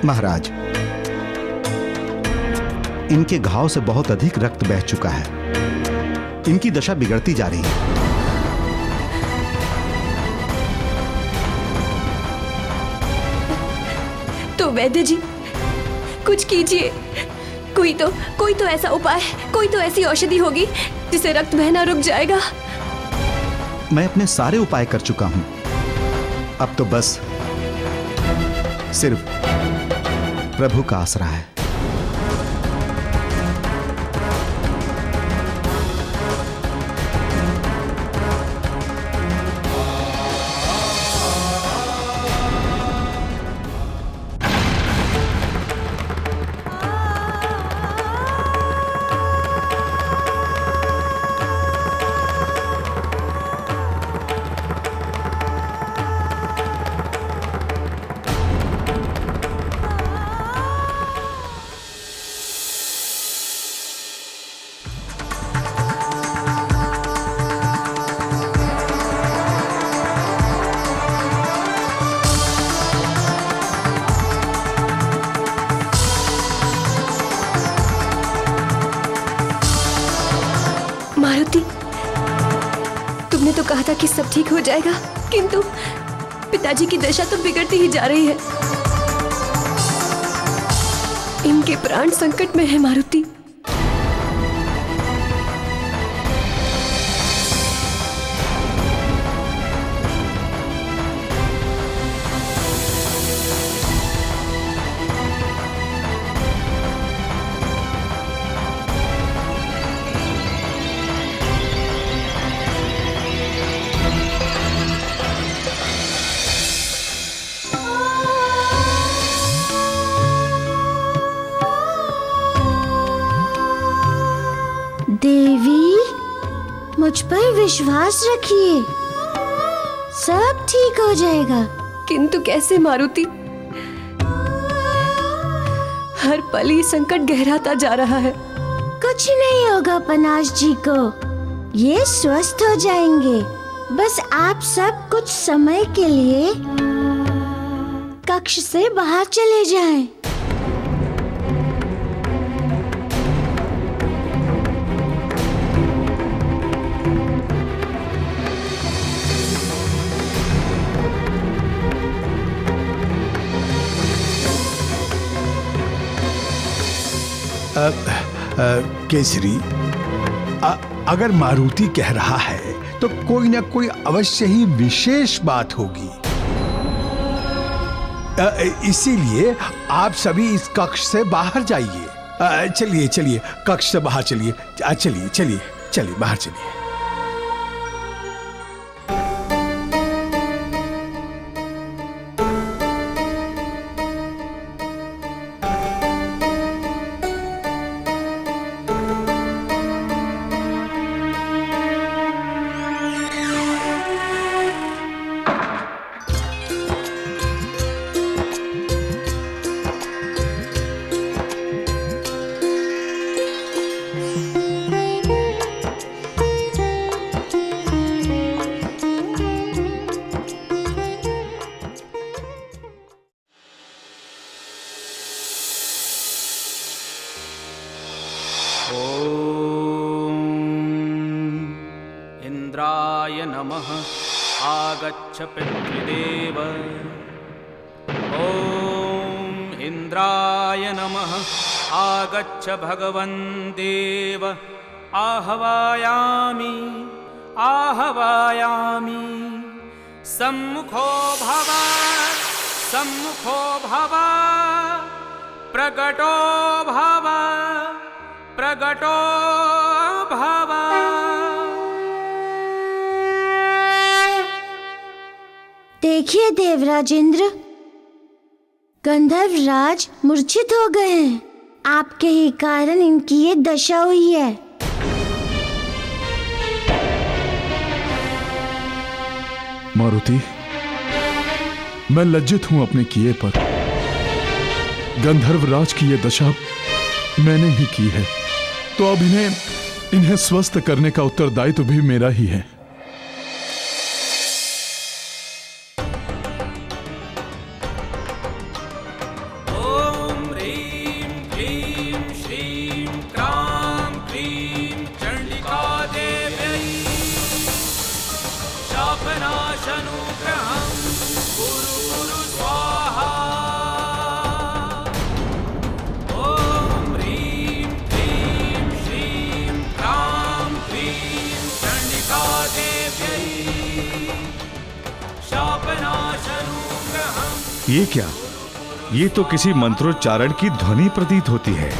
महाराज, इनके घाव से बहुत अधिक रक्त बह चुका है। इनकी दशा बिगड़ती जा रही है। तो वैद्य जी, कुछ कीजिए। कोई तो ऐसा उपाय, कोई तो ऐसी औषधि होगी जिससे रक्त बहना रुक जाएगा। मैं अपने सारे उपाय कर चुका हूं। अब तो बस सिर्फ प्रभु का आसरा है। मारुति, तुमने तो कहा था कि सब ठीक हो जाएगा, किंतु पिताजी की दशा तो बिगड़ती ही जा रही है। इनके प्राण संकट में है मारुति। देवी, मुझ पर विश्वास रखिए, सब ठीक हो जाएगा। किंतु कैसे मारुति? हर पल ये संकट गहराता जा रहा है। कुछ नहीं होगा पनाश जी को, ये स्वस्थ हो जाएंगे। बस आप सब कुछ समय के लिए कक्ष से बाहर चले जाएं। केसरी, अगर मारुति कह रहा है तो कोई ना कोई अवश्य ही विशेष बात होगी। इसीलिए आप सभी इस कक्ष से बाहर जाइए। चलिए चलिए, कक्ष से बाहर चलिए। चलिए चलिए चलिए, बाहर चलिए। इंद्राय नमः। आगच्छ पितृदेव। ॐ इंद्राय नमः। आगच्छ भगवन् देव। आह्वयामि आह्वयामि। सम्मुखो भव सम्मुखो भव। प्रकटो भव प्रकटो भव। देखिए देवराज इंद्र, गंधर्व राज मूर्छित हो गए हैं। आपके ही कारण इनकी ये दशा हुई है। मारुति, मैं लज्जित हूं अपने किए पर। गंधर्व राज की ये दशा मैंने ही की है, तो अब इन्हें स्वस्थ करने का उत्तरदायित्व भी मेरा ही है। ॐ शनुग्रहं कुरु कुरु स्वाहा ॐ ह्रीं क्लीं श्रीं ह्रां क्लीं चण्डिका देव्यै शापनाशनुग्रहम्। ये क्या? ये तो किसी मंत्रोच्चारण की ध्वनि प्रतीत होती है।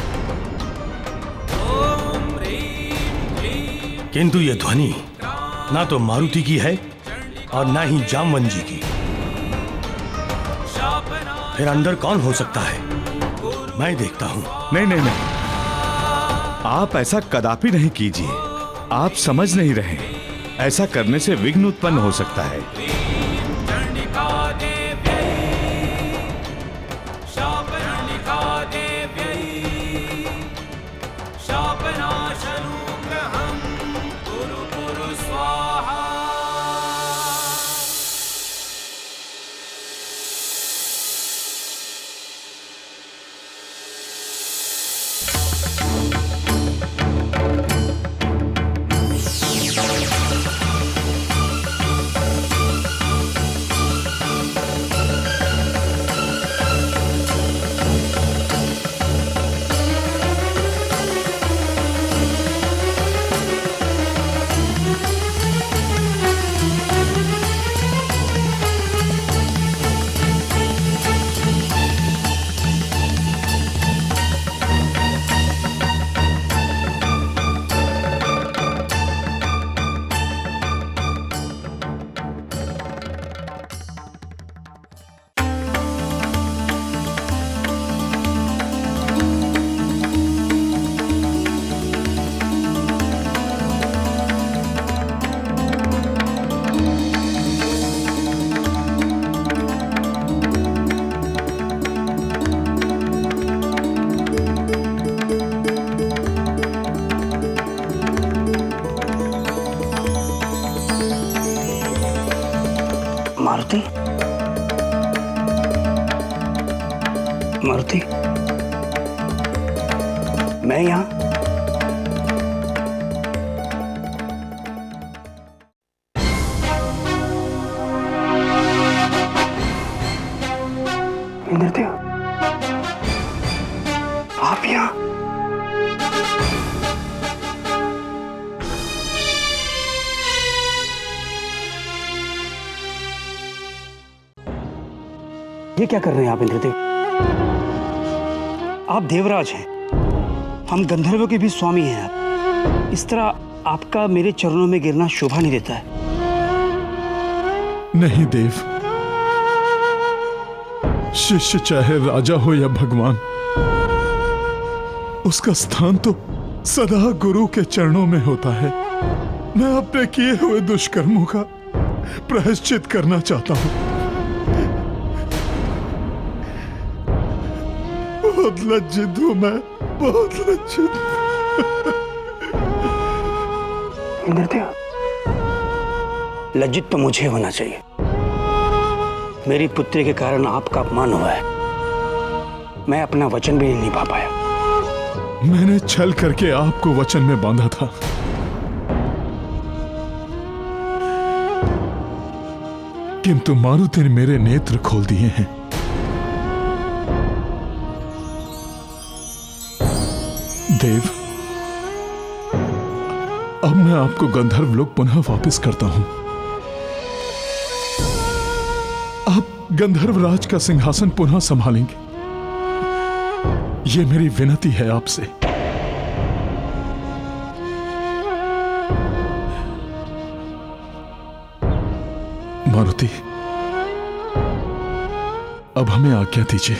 किंतु ये ध्वनि ना तो मारुति की है और ना ही जामवन जी की। फिर अंदर कौन हो सकता है? मैं देखता हूं। नहीं नहीं नहीं, आप ऐसा कदापि नहीं कीजिए। आप समझ नहीं रहे, ऐसा करने से विघ्न उत्पन्न हो सकता है। मारुति, मारुति, मैं यहाँ। इंद्रदेव, आप यहाँ? ये क्या कर रहे हैं आप इंद्रदेव? आप देवराज हैं, हम गंधर्वों के भी स्वामी हैं। आप इस तरह आपका मेरे चरणों में गिरना शोभा नहीं देता है। नहीं देव, शिष्य चाहे राजा हो या भगवान, उसका स्थान तो सदा गुरु के चरणों में होता है। मैं अपने किए हुए दुष्कर्मों का प्रायश्चित करना चाहता हूं। बहुत लज्जित हूं मैं, बहुत लज्जित। इंद्रदेव, लज्जित तो मुझे होना चाहिए। मेरी पुत्री के कारण आपका अपमान हुआ है। मैं अपना वचन भी नहीं निभा पाया। मैंने छल करके आपको वचन में बांधा था, किंतु मारुति ने मेरे नेत्र खोल दिए हैं। देव, अब मैं आपको गंधर्व लोक पुनः वापस करता हूं। आप गंधर्व राज का सिंहासन पुनः संभालेंगे, ये मेरी विनती है आपसे। मारुति, अब हमें आज्ञा दीजिए।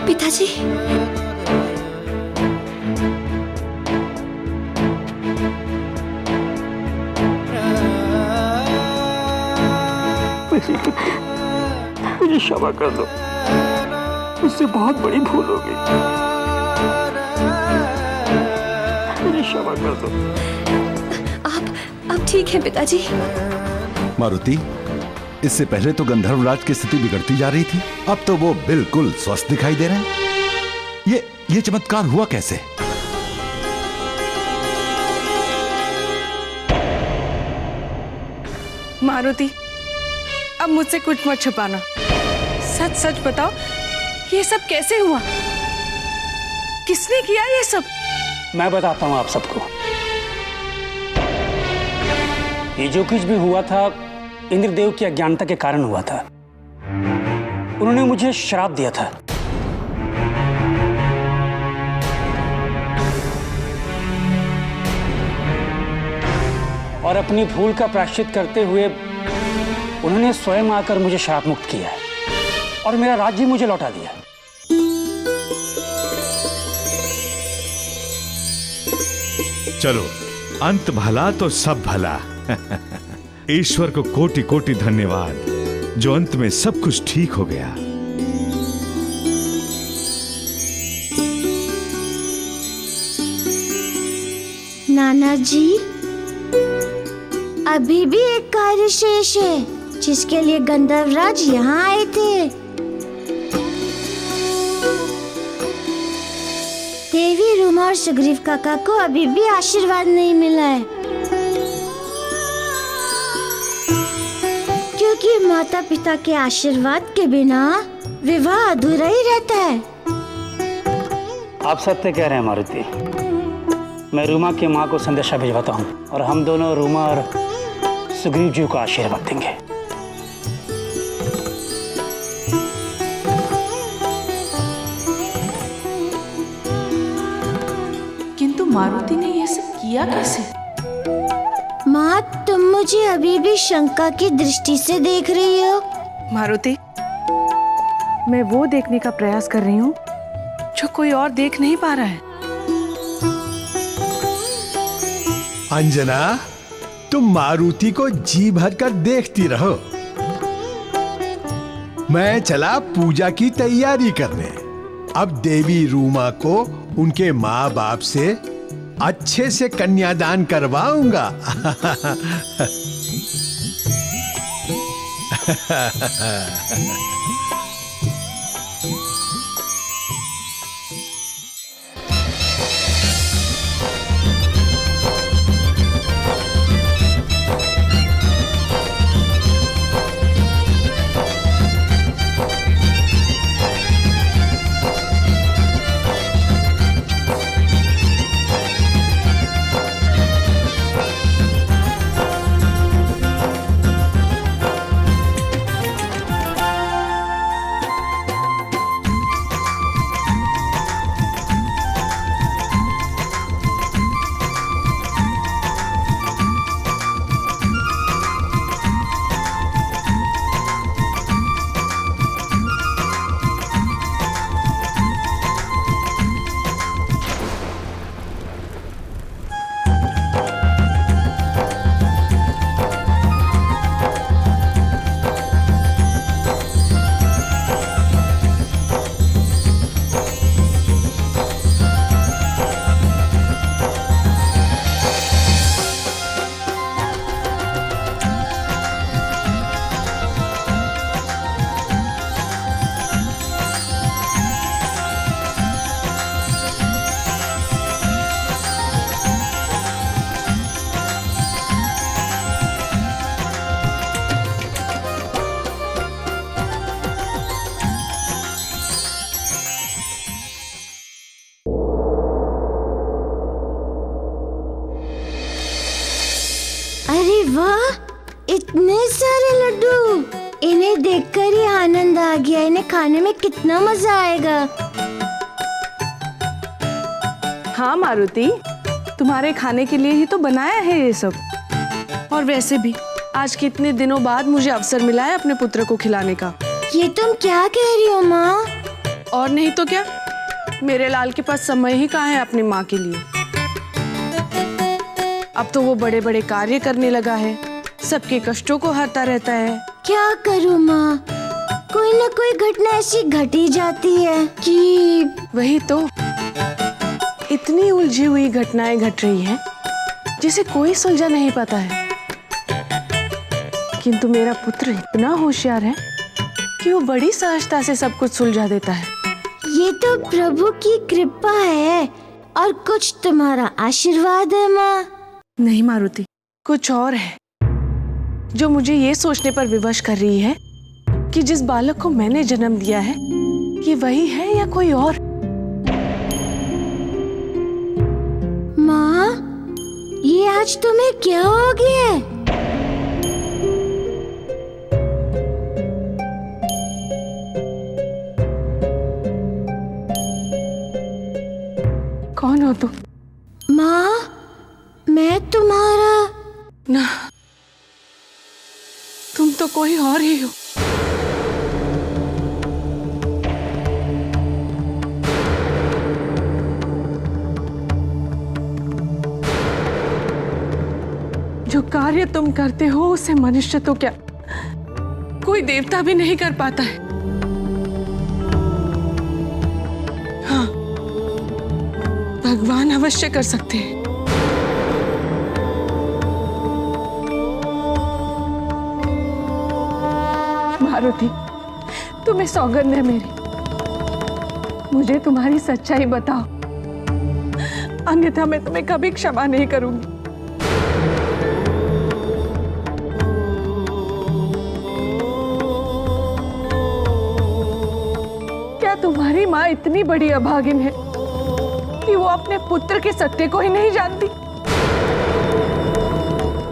पिताजी, मुझे क्षमा कर दो, मुझसे बहुत बड़ी भूल हो गई, मुझे क्षमा कर दो। आप ठीक हैं पिताजी? मारुति, इससे पहले तो गंधर्वराज की स्थिति बिगड़ती जा रही थी, अब तो वो बिल्कुल स्वस्थ दिखाई दे रहे हैं। ये चमत्कार हुआ कैसे? मारुति, अब मुझसे कुछ मत छुपाना, सच सच बताओ, ये सब कैसे हुआ? किसने किया ये सब? मैं बताता हूं आप सबको। ये जो कुछ भी हुआ था इंद्रदेव की अज्ञानता के कारण हुआ था। उन्होंने मुझे श्राप दिया था। और अपनी भूल का प्रायश्चित करते हुए उन्होंने स्वयं आकर मुझे श्राप मुक्त किया है और मेरा राज्य मुझे लौटा दिया। चलो, अंत भला तो सब भला। ईश्वर को कोटि कोटि धन्यवाद जो अंत में सब कुछ ठीक हो गया। नाना जी, अभी भी एक कार्य शेष है जिसके लिए गंधर्वराज यहाँ आए थे। देवी रूमा और सुग्रीव काका को अभी भी आशीर्वाद नहीं मिला है, क्योंकि माता पिता के आशीर्वाद के बिना विवाह अधूरा ही रहता है। आप सत्य कह रहे हैं मारुति। मैं रूमा की माँ को संदेशा भिजवाता हूँ और हम दोनों रूमा और सुग्रीव जी को आशीर्वाद देंगे। किंतु मारुति ने ये सब किया कैसे? माँ, तुम मुझे अभी भी शंका की दृष्टि से देख रही हो। मारुति, मैं वो देखने का प्रयास कर रही हूँ जो कोई और देख नहीं पा रहा है। अंजना, तुम मारुति को जी भर कर देखती रहो। मैं चला पूजा की तैयारी करने। अब देवी रूमा को उनके माँ बाप से अच्छे से कन्यादान करवाऊंगा। अरे वाह, इतने सारे लड्डू! इन्हें देखकर ही आनंद आ गया। इन्हें खाने में कितना मजा आएगा। हाँ मारुति, तुम्हारे खाने के लिए ही तो बनाया है ये सब। और वैसे भी आज कितने दिनों बाद मुझे अवसर मिला है अपने पुत्र को खिलाने का। ये तुम क्या कह रही हो माँ? और नहीं तो क्या, मेरे लाल के पास समय ही कहाँ है अपनी माँ के लिए। अब तो वो बड़े बड़े कार्य करने लगा है, सबके कष्टों को हरता रहता है। क्या करूँ माँ, कोई ना कोई घटना ऐसी घट ही जाती है कि वही तो, इतनी उलझी हुई घटनाएं घट रही हैं जिसे कोई सुलझा नहीं पाता है। किंतु मेरा पुत्र इतना होशियार है कि वो बड़ी सहजता से सब कुछ सुलझा देता है। ये तो प्रभु की कृपा है और कुछ तुम्हारा आशीर्वाद है माँ। नहीं मारुति, कुछ और है जो मुझे ये सोचने पर विवश कर रही है कि जिस बालक को मैंने जन्म दिया है ये वही है या कोई और। माँ, ये आज तुम्हें क्या हो गया है? कौन हो तुम? माँ, मैं तुम्हारा। ना, तुम तो कोई और ही हो। जो कार्य तुम करते हो उसे मनुष्य तो क्या, कोई देवता भी नहीं कर पाता है। हाँ, भगवान अवश्य कर सकते हैं। मारुति, तुम्हें सौगंध है मेरी, मुझे तुम्हारी सच्चाई बताओ, अन्यथा मैं तुम्हें कभी क्षमा नहीं करूंगी। क्या तुम्हारी माँ इतनी बड़ी अभागिन है कि वो अपने पुत्र के सत्य को ही नहीं जानती?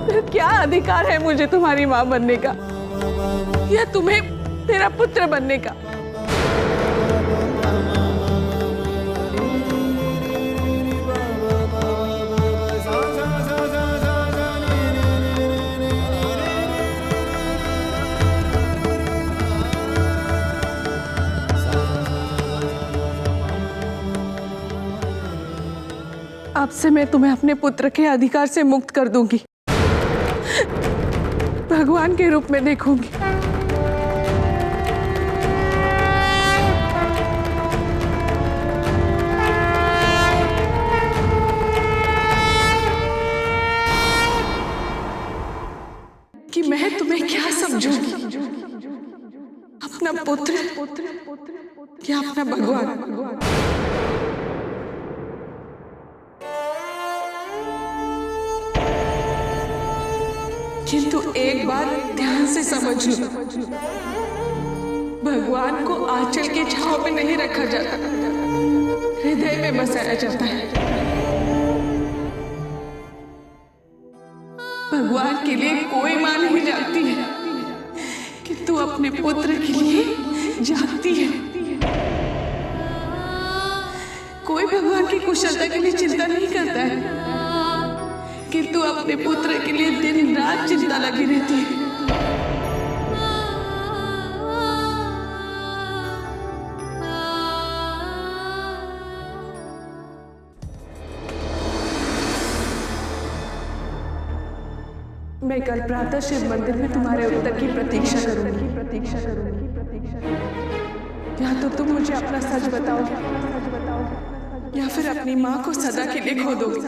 फिर क्या अधिकार है मुझे तुम्हारी माँ बनने का या तुम्हें तेरा पुत्र बनने का? अब से मैं तुम्हें अपने पुत्र के अधिकार से मुक्त कर दूंगी, भगवान के रूप में देखूंगी। कि मैं तुम्हें क्या समझूंगी, अपना पुत्र या अपना भगवान? किंतु एक बार ध्यान से समझ लो, भगवान को आंचल के छांव में नहीं रखा जाता, हृदय में बसाया जाता है। भगवान के लिए कोई मां नहीं जागती है, किंतु अपने पुत्र के लिए जागती है। कोई भगवान की कुशलता के लिए चिंता नहीं करता है, किंतु अपने पुत्र के लिए दिन रात चिंता लगी रहती है। मैं कल प्रातः शिव मंदिर में तुम्हारे उत्तर की प्रतीक्षा करूंगी। या तो तुम मुझे अपना सच बताओगे या फिर अपनी माँ को सदा के लिए खो दोगे।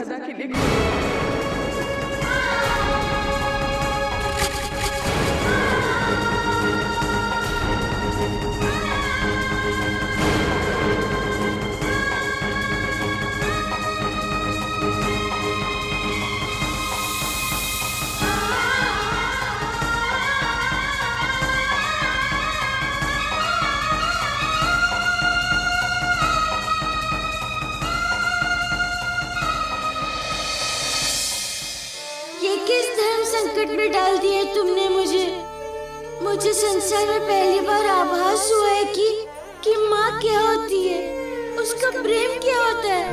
संकट में डाल दिया तुमने मुझे संसार में पहली बार आभास हुआ है कि माँ क्या होती है, उसका प्रेम क्या होता है।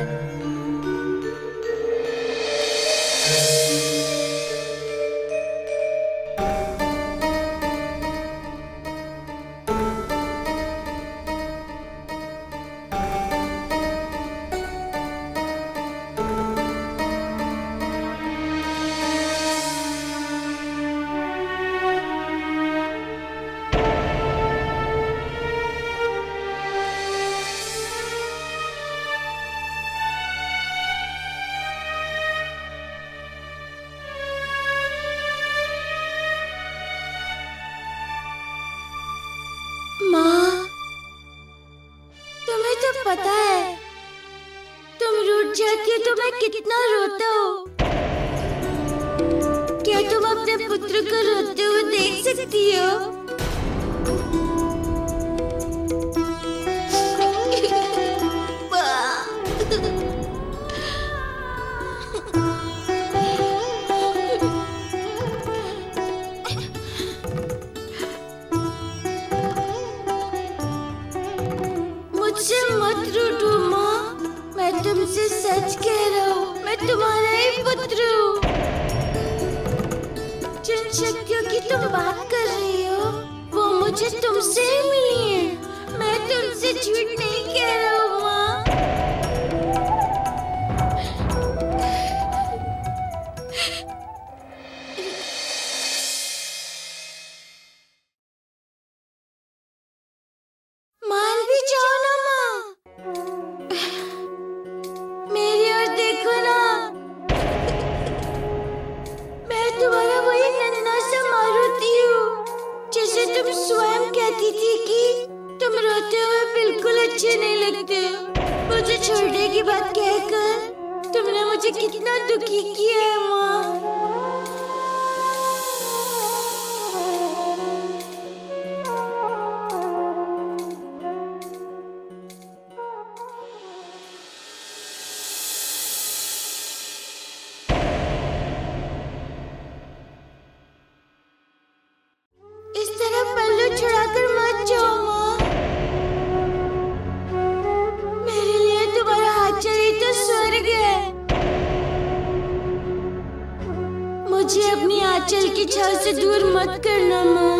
अपने पुत्र को रोते हुए देख सकती हो? मुझसे मत रूठो माँ, मैं तुमसे सच कह रहा हूँ, मैं तुम्हारा ही पुत्र हूँ। जिन शक्तियों की तुम बात कर रही हो वो मुझे तुमसे ही मिली है। मैं तुमसे झूठ नहीं कह रहा हूँ माँ। मान भी जाओ ना माँ, मेरी ओर देखो ना। मैं तुम्हारा वही नन्हा सा मारुति हूँ, जैसे तुम स्वयं कहती थी कि तुम रोते हुए बिल्कुल अच्छे नहीं लगते हो। मुझे छोड़ने की बात कहकर तुमने मुझे कितना दुखी किया है माँ। इस तरह पल्लू छुड़ाकर मत जाओ माँ। मेरे लिए तुम्हारा आंचल ही तो स्वर्ग है। मुझे अपनी आंचल की छाव से दूर मत करना माँ।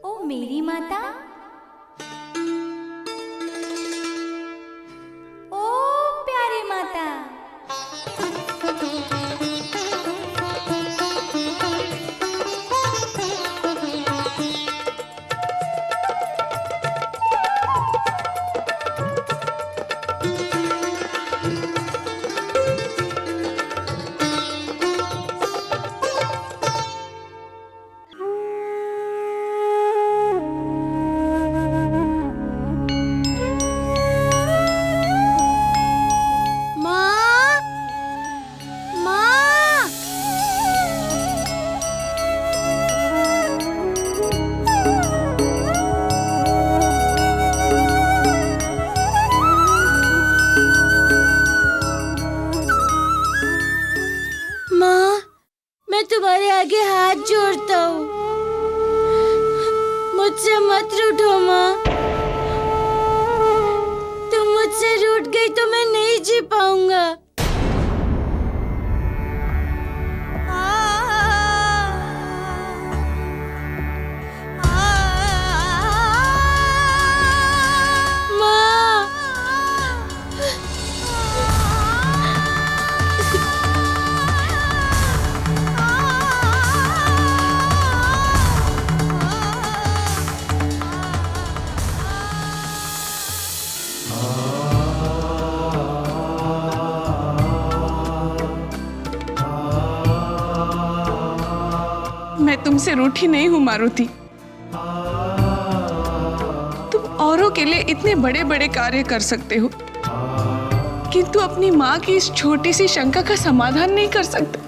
ओ मेरी माता, ओ प्यारी माता। तुम्हारे आगे हाथ जोड़ता हूँ, मुझसे मत रूठो माँ। तुम मुझसे रूठ गई तो मैं नहीं जी पाऊंगा। मैं तुमसे रूठी नहीं हूं मारुति। तुम औरों के लिए इतने बड़े बड़े कार्य कर सकते हो, किंतु अपनी माँ की इस छोटी सी शंका का समाधान नहीं कर सकते।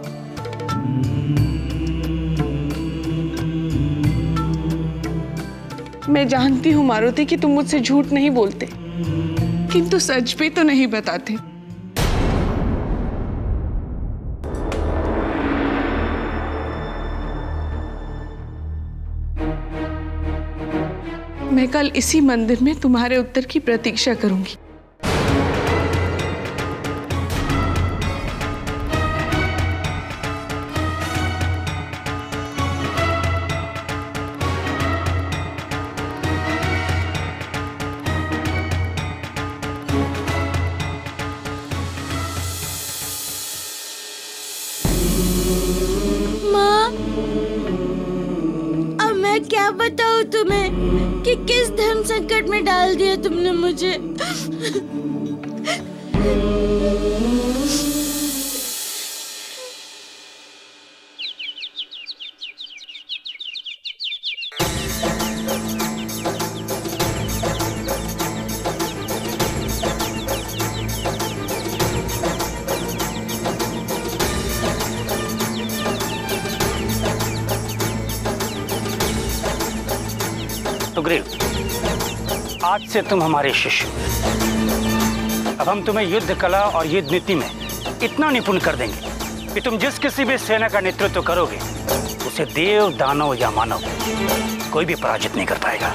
मैं जानती हूँ मारुति कि तुम मुझसे झूठ नहीं बोलते, किंतु सच भी तो नहीं बताते। मैं कल इसी मंदिर में तुम्हारे उत्तर की प्रतीक्षा करूंगी। क्या बताऊं तुम्हें कि किस धर्म संकट में डाल दिया तुमने मुझे। सुग्रीव, आज से तुम हमारे शिष्य हो। अब हम तुम्हें युद्ध कला और युद्ध नीति में इतना निपुण कर देंगे कि तुम जिस किसी भी सेना का नेतृत्व करोगे उसे देव, दानव या मानव कोई भी पराजित नहीं कर पाएगा।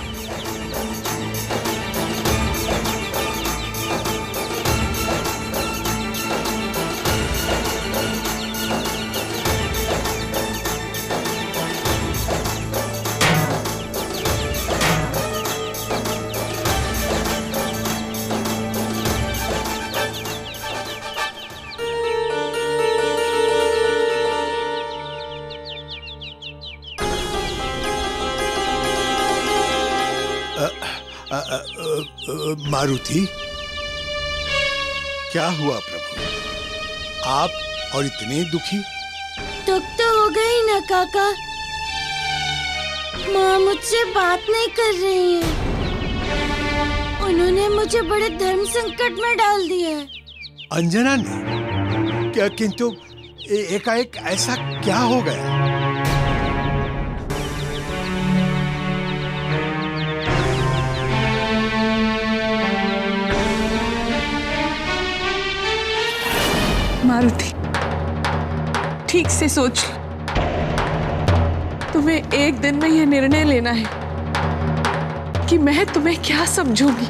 मारुति, क्या हुआ प्रभु? आप और इतने दुखी? दुख तो हो गई ना काका। माँ मुझसे बात नहीं कर रही है। उन्होंने मुझे बड़े धर्म संकट में डाल दिया है। अंजना ने क्या? किंतु एकाएक ऐसा क्या हो गया? मारुति, ठीक से सोच लो। तुम्हें एक दिन में यह निर्णय लेना है कि मैं तुम्हें क्या समझूंगी,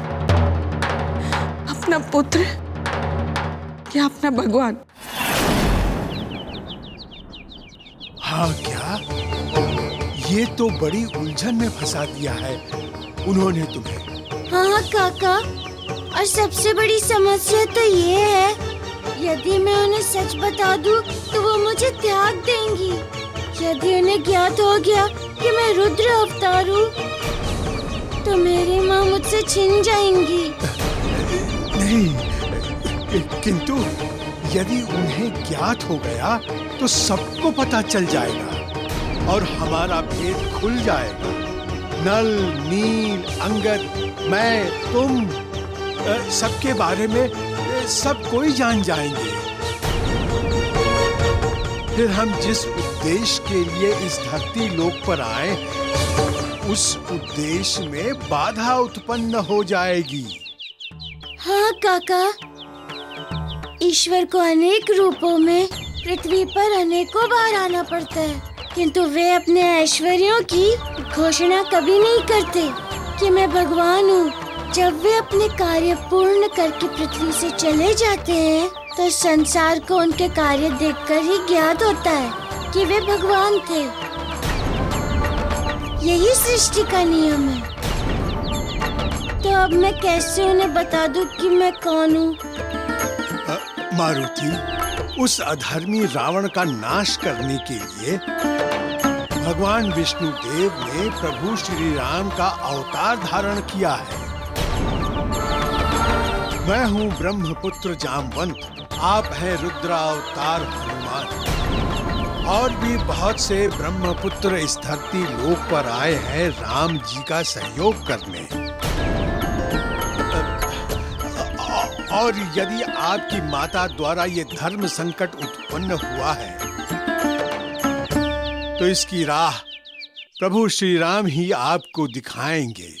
अपना पुत्र या अपना भगवान। हाँ क्या? ये तो बड़ी उलझन में फंसा दिया है उन्होंने तुम्हें। हाँ काका, और सबसे बड़ी समस्या तो ये है, यदि मैं उन्हें सच बता दूं तो वो मुझे त्याग देंगी। यदि उन्हें ज्ञात हो गया कि मैं रुद्र अवतार हूँ तो मेरी माँ मुझसे छिन जाएंगी। नहीं, किंतु यदि उन्हें ज्ञात हो गया तो सबको पता चल जाएगा और हमारा भेद खुल जाएगा। नल, नील, अंगद, मैं, तुम, सबके बारे में सब कोई जान जाएंगे। फिर हम जिस उद्देश्य के लिए इस धरती लोक पर आए, उस उद्देश्य में बाधा उत्पन्न हो जाएगी। हाँ काका, ईश्वर को अनेक रूपों में पृथ्वी पर अनेकों बार आना पड़ता है, किंतु वे अपने ऐश्वर्यों की घोषणा कभी नहीं करते कि मैं भगवान हूँ। जब वे अपने कार्य पूर्ण करके पृथ्वी से चले जाते हैं तो संसार को उनके कार्य देखकर ही ज्ञात होता है कि वे भगवान थे। यही सृष्टि का नियम है। तो अब मैं कैसे उन्हें बता दूं कि मैं कौन हूँ? मारुति, उस अधर्मी रावण का नाश करने के लिए भगवान विष्णु देव ने प्रभु श्री राम का अवतार धारण किया है। मैं हूँ ब्रह्मपुत्र जामवंत, आप हैं रुद्रावतार हनुमान। और भी बहुत से ब्रह्मपुत्र इस धरती लोक पर आए हैं राम जी का सहयोग करने। और यदि आपकी माता द्वारा ये धर्म संकट उत्पन्न हुआ है तो इसकी राह प्रभु श्री राम ही आपको दिखाएंगे।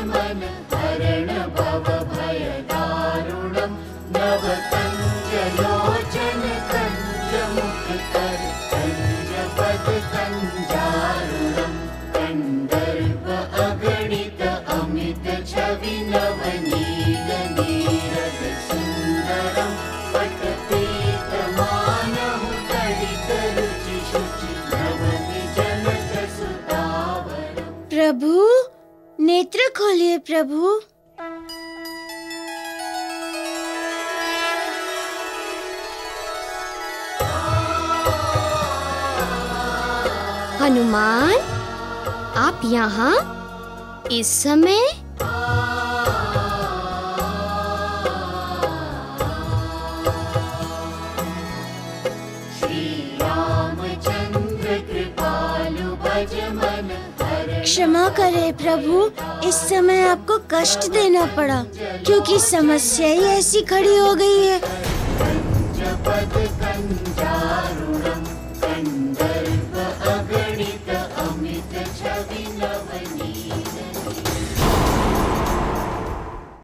मन हरण भव भय दारुणम नव कंजलोचन कंजमुख कर कंजपद कंजारुणम कंदर्प प्रभु, नेत्र खोलिए प्रभु। हनुमान, आप यहाँ इस समय? क्षमा करें प्रभु, इस समय आपको कष्ट देना पड़ा क्योंकि समस्या ही ऐसी खड़ी हो गई है।